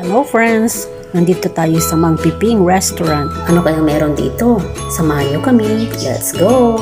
Hello friends! Nandito tayo sa Mang Piping Restaurant. Ano kayang meron dito? Samahan nyo kami. Let's go!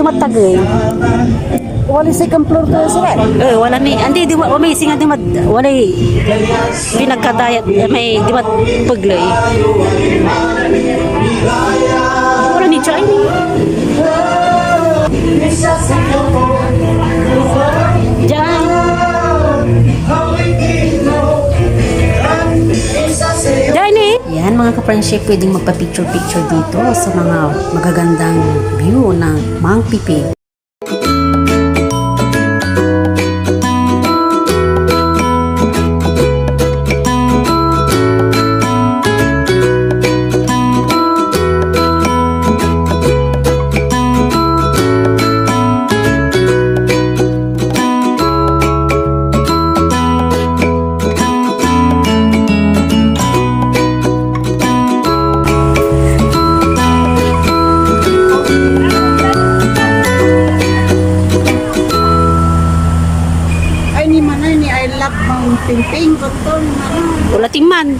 Matagay. Wala second floor to sila. Wala ni andi di may singa di mat wala pinagkadayat may di mat paglay. Wala ni chay. Diyan. Yan mga ka-friendship, pwedeng magpa-picture-picture dito sa mga magagandang view ng Mang Piping. Ping-ping, betul. Wala timan.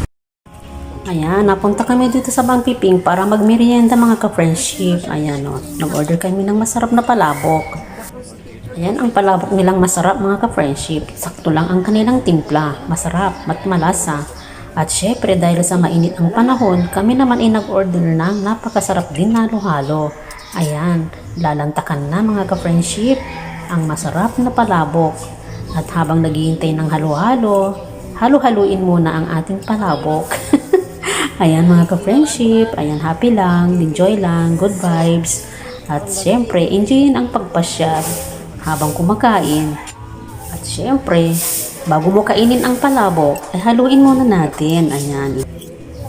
Ayan, napunta kami dito sa Mang Piping para magmerienda mga ka-friendship. Ayan o, nag-order kami ng masarap na palabok. Ayan, ang palabok nilang masarap mga ka-friendship. Sakto lang ang kanilang timpla. Masarap, malasa. At syempre dahil sa mainit ang panahon, kami naman ay nag-order ng napakasarap din na halo-halo. Ayan, lalantakan na mga ka-friendship ang masarap na palabok. At habang naghihintay ng halo-halo, halo-haluin muna ang ating palabok. Ayan mga ka-friendship, ayan happy lang, enjoy lang, good vibes. At syempre, enjoyin ang pagpasyal habang kumakain. At syempre, bago mo kainin ang palabok, ay haluin muna natin. Ayan.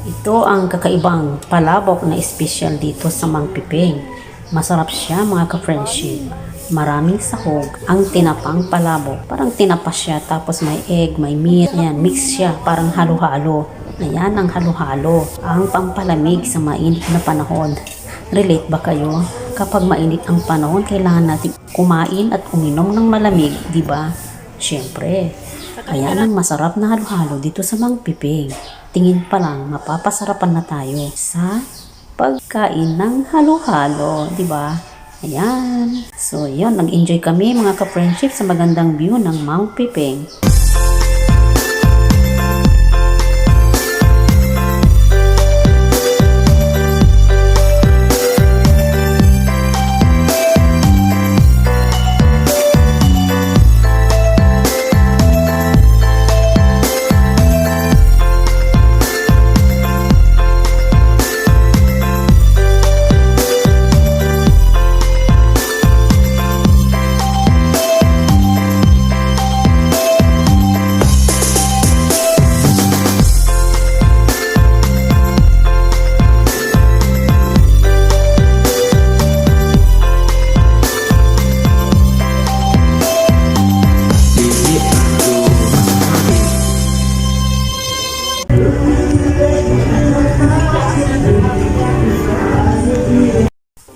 Ito ang kakaibang palabok na espesyal dito sa Mang Piping. Masarap siya mga ka-friendship. Maraming sahog ang tinapang palabok. Parang tinapa siya tapos may egg, may meat. Ayan, mix siya. Parang halo-halo. Ayan ang halo-halo. Ang pampalamig sa mainit na panahon. Relate ba kayo? kapag mainit ang panahon, kailangan natin kumain at uminom ng malamig, di ba? Siyempre, kaya ang masarap na halo-halo dito sa Mang Piping. Tingin pa lang, mapapasarapan na tayo sa pagkain ng halo-halo, di ba? Ayan. So, yun, nag-enjoy kami mga ka-friendship sa magandang view ng Mang Piping.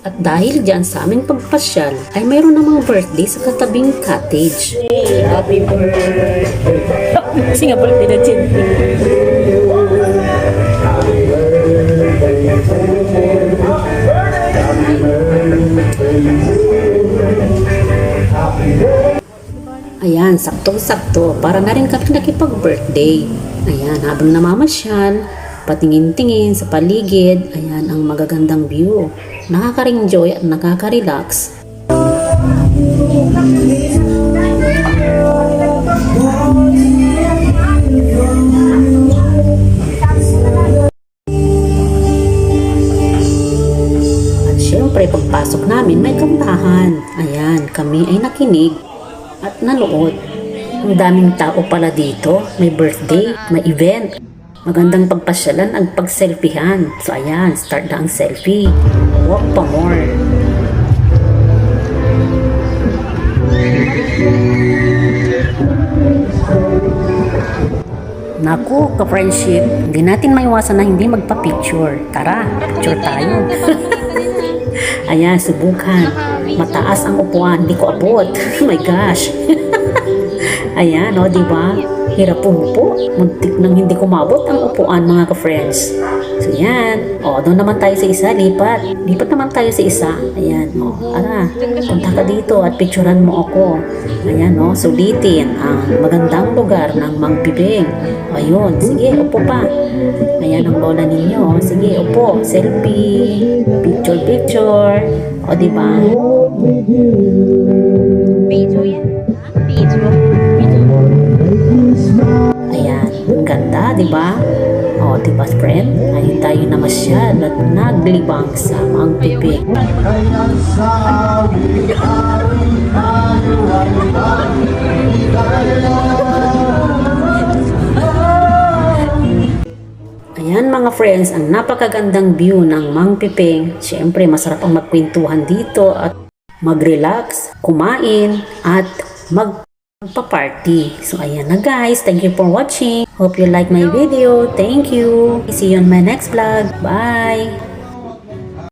At dahil dyan sa aming pagpasyal, ay mayroon namang birthday sa katabing cottage. Happy birthday! Kasi nga birthday na Jen. Ayan, saktong-sakto. Para na rin kami nakipag-birthday. Ayan, habang namamasyal, patingin-tingin sa paligid, ayan ang magagandang view. Nakaka-enjoy at nakaka-relax. At syempre, pagpasok namin, may kantahan. Ayan, kami ay nakinig at nanood. Ang daming tao pala dito. May birthday, may event. Magandang pagpasyalan ang pag-selfiehan. So ayan, start na ang selfie. Walk pa more. Naku, ka-friendship, hindi natin maiwasan na hindi magpa-picture. Tara, picture tayo. Ayan, subukan. Mataas ang upuan, hindi ko abot. Oh my gosh. Ayan, o, diba? Hirap pumupo. Muntik nang hindi kumabot ang upuan, mga ka-friends. So, yan. O, doon naman tayo sa isa. Lipat. Lipat naman tayo sa isa. Ayan, o. Ara, punta ka dito at picturean mo ako. Ayan, o. Sulitin ang magandang lugar ng Mang Piping. Ayun. Sige, upo pa. Ayan ang bola ninyo. Sige, upo. Selfie. Picture, picture. O, diba? Video yan. Video. Ayan, ang ganda, di ba? O, di ba, friend? Ayun tayo namasyal at naglibang sa Mang Piping. Ayan mga friends, ang napakagandang view ng Mang Piping. Siyempre, masarap ang magkwentuhan dito at mag-relax, kumain, at magpa-party. So ayan na guys, thank you for watching. Hope you like my video. Thank you. See you on my next vlog. Bye!